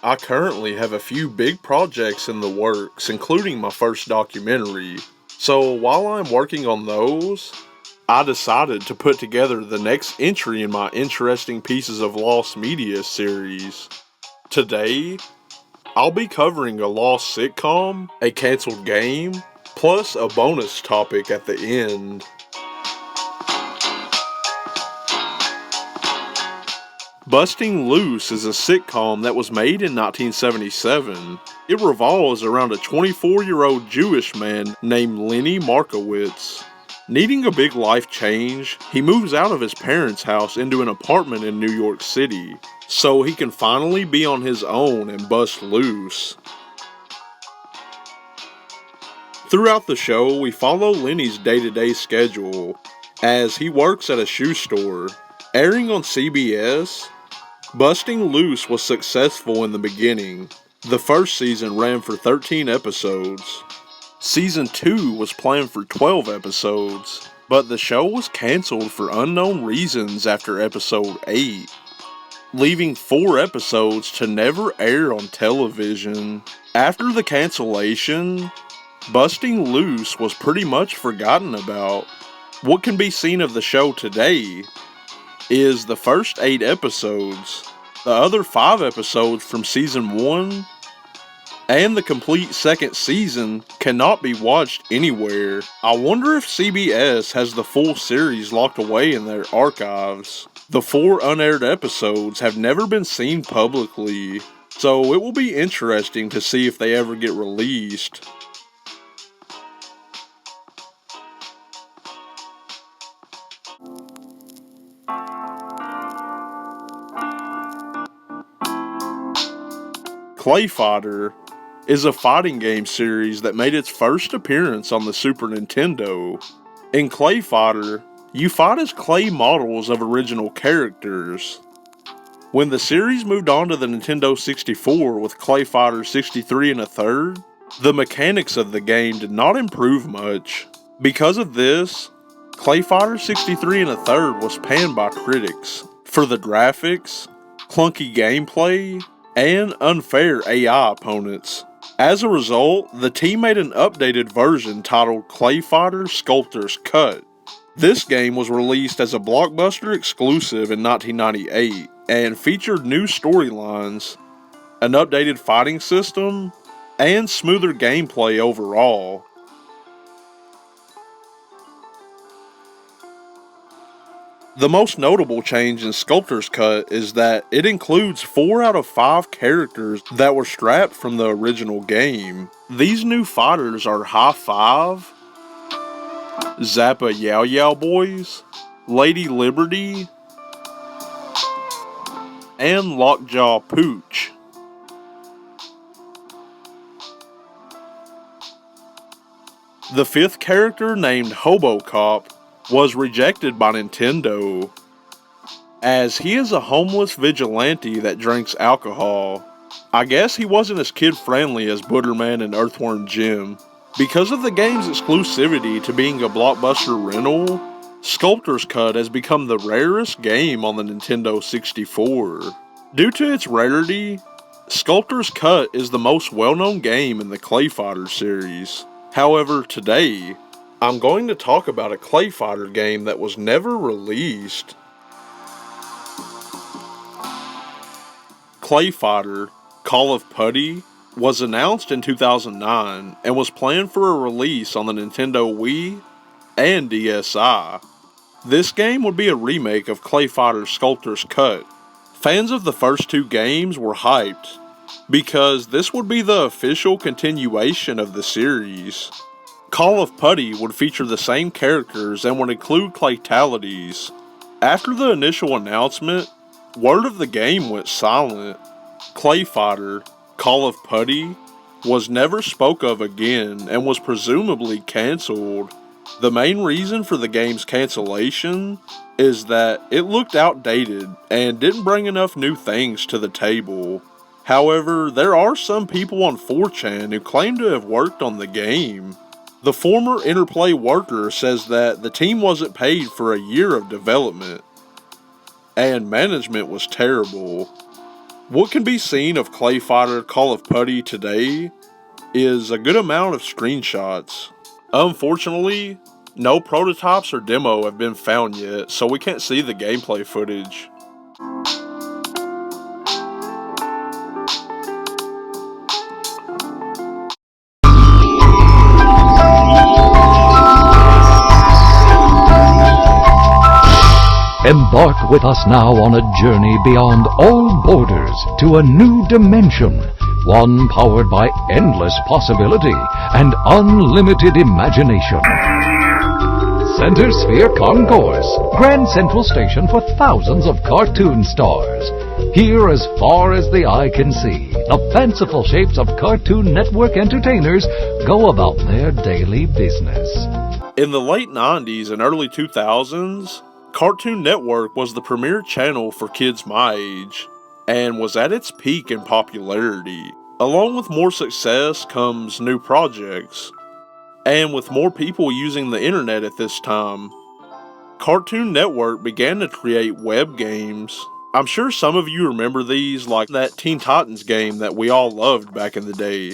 I currently have a few big projects in the works, including my first documentary. So while I'm working on those, I decided to put together the next entry in my Interesting Pieces of Lost Media series. Today, I'll be covering a lost sitcom, a canceled game, plus a bonus topic at the end. Bustin Loose is a sitcom that was made in 1977. It revolves around a 24-year-old Jewish man named Lenny Markowitz. Needing a big life change, he moves out of his parents' house into an apartment in New York City, so he can finally be on his own and bust loose. Throughout the show, we follow Lenny's day-to-day schedule, as he works at a shoe store. Airing on CBS, Busting Loose was successful in the beginning. The first season ran for 13 episodes. Season 2 was planned for 12 episodes, but the show was cancelled for unknown reasons after episode 8, leaving 4 episodes to never air on television. After the cancellation, Busting Loose was pretty much forgotten about. What can be seen of the show today is the first 8 episodes, the other 5 episodes from season 1, and the complete second season cannot be watched anywhere. I wonder if CBS has the full series locked away in their archives. The 4 unaired episodes have never been seen publicly, so it will be interesting to see if they ever get released. Clay Fighter is a fighting game series that made its first appearance on the Super Nintendo. In Clay Fighter, you fight as clay models of original characters. When the series moved on to the Nintendo 64 with Clay Fighter 63 1/3, the mechanics of the game did not improve much. Because of this, Clay Fighter 63 1/3 was panned by critics for the graphics, clunky gameplay, and unfair AI opponents. As a result, the team made an updated version titled Clay Fighter Sculptor's Cut. This game was released as a Blockbuster exclusive in 1998 and featured new storylines, an updated fighting system, and smoother gameplay overall. The most notable change in Sculptor's Cut is that it includes 4 out of 5 characters that were scrapped from the original game. These new fighters are High Five, Zappa Yow Yow Boys, Lady Liberty, and Lockjaw Pooch. The 5th character, named Hobo Cop, was rejected by Nintendo, as he is a homeless vigilante that drinks alcohol. I guess he wasn't as kid-friendly as Butterman and Earthworm Jim. Because of the game's exclusivity to being a Blockbuster rental, Sculptor's Cut has become the rarest game on the Nintendo 64. Due to its rarity, Sculptor's Cut is the most well-known game in the Clay Fighter series. However, today, I'm going to talk about a Clay Fighter game that was never released. Clay Fighter, Call of Putty, was announced in 2009 and was planned for a release on the Nintendo Wii and DSi. This game would be a remake of Clay Fighter Sculptor's Cut. Fans of the first 2 games were hyped, because this would be the official continuation of the series. Call of Putty would feature the same characters and would include claytalities. After the initial announcement, word of the game went silent. Clay Fighter, Call of Putty, was never spoke of again and was presumably cancelled. The main reason for the game's cancellation is that it looked outdated and didn't bring enough new things to the table. However, there are some people on 4chan who claim to have worked on the game. The former Interplay worker says that the team wasn't paid for a year of development, and management was terrible. What can be seen of Clay Fighter Call of Putty today is a good amount of screenshots. Unfortunately, no prototypes or demo have been found yet, so we can't see the gameplay footage. Embark with us now on a journey beyond all borders to a new dimension, one powered by endless possibility and unlimited imagination. Center Sphere Concourse, Grand Central Station for thousands of cartoon stars. Here, as far as the eye can see, the fanciful shapes of Cartoon Network entertainers go about their daily business. In the late 90s and early 2000s, Cartoon Network was the premier channel for kids my age, and was at its peak in popularity. Along with more success comes new projects, and with more people using the internet at this time, Cartoon Network began to create web games. I'm sure some of you remember these, like that Teen Titans game that we all loved back in the day.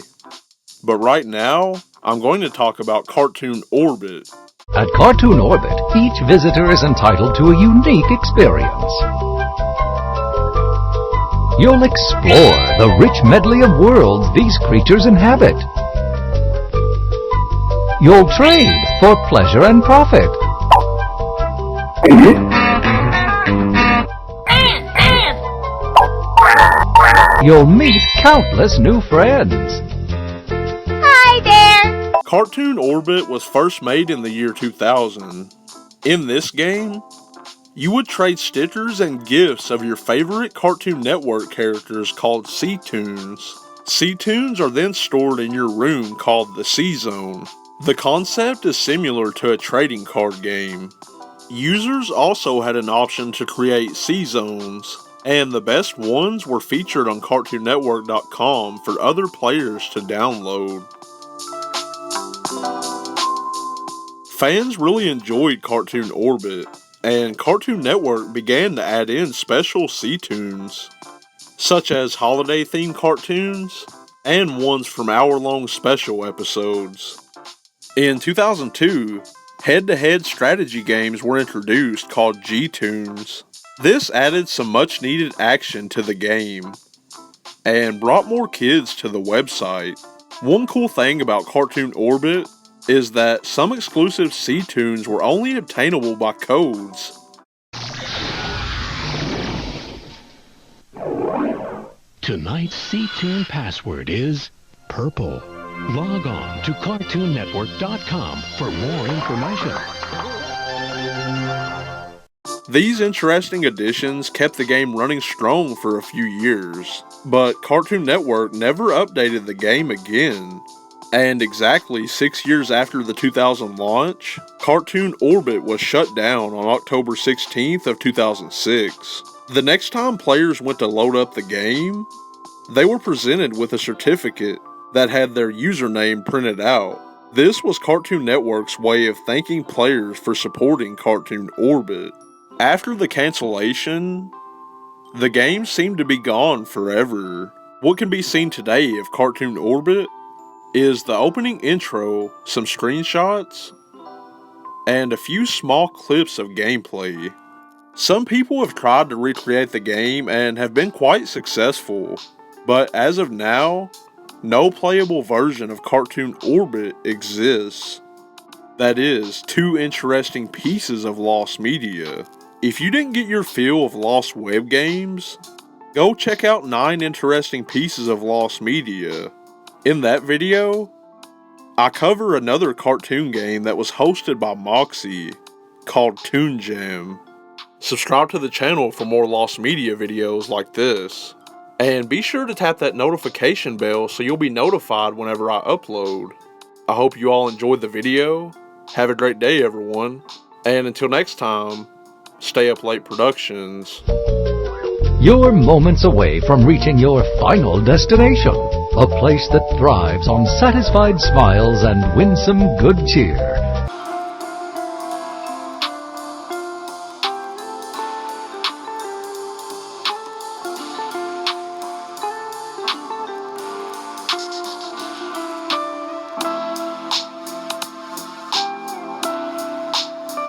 But right now, I'm going to talk about Cartoon Orbit. At Cartoon Orbit, each visitor is entitled to a unique experience. You'll explore the rich medley of worlds these creatures inhabit. You'll trade for pleasure and profit. You'll meet countless new friends. Hi there! Cartoon Orbit was first made in the year 2000. In this game, you would trade stickers and gifts of your favorite Cartoon Network characters called C-Tunes. C-Tunes are then stored in your room called the C-Zone. The concept is similar to a trading card game. Users also had an option to create C-Zones, and the best ones were featured on CartoonNetwork.com for other players to download. Fans really enjoyed Cartoon Orbit, and Cartoon Network began to add in special C-Tunes, such as holiday-themed cartoons, and ones from hour-long special episodes. In 2002, head-to-head strategy games were introduced called G-Tunes. This added some much-needed action to the game, and brought more kids to the website. One cool thing about Cartoon Orbit is that some exclusive C-Tunes were only obtainable by codes. Tonight's C-Tune password is purple. Log on to CartoonNetwork.com for more information. These interesting additions kept the game running strong for a few years, but Cartoon Network never updated the game again. And exactly 6 years after the 2000 launch, Cartoon Orbit was shut down on October 16th of 2006. The next time players went to load up the game, they were presented with a certificate that had their username printed out. This was Cartoon Network's way of thanking players for supporting Cartoon Orbit. After the cancellation, the game seemed to be gone forever. What can be seen today of Cartoon Orbit is the opening intro, some screenshots, and a few small clips of gameplay. Some people have tried to recreate the game and have been quite successful, but as of now, no playable version of Cartoon Orbit exists. That is, 2 interesting pieces of lost media. If you didn't get your fill of lost web games, go check out 9 interesting pieces of lost media. In that video, I cover another cartoon game that was hosted by Moxie, called Toon Jam. Subscribe to the channel for more lost media videos like this. And be sure to tap that notification bell so you'll be notified whenever I upload. I hope you all enjoyed the video. Have a great day, everyone. And until next time, Stay Up Late Productions. You're moments away from reaching your final destination. A place that thrives on satisfied smiles and winsome good cheer.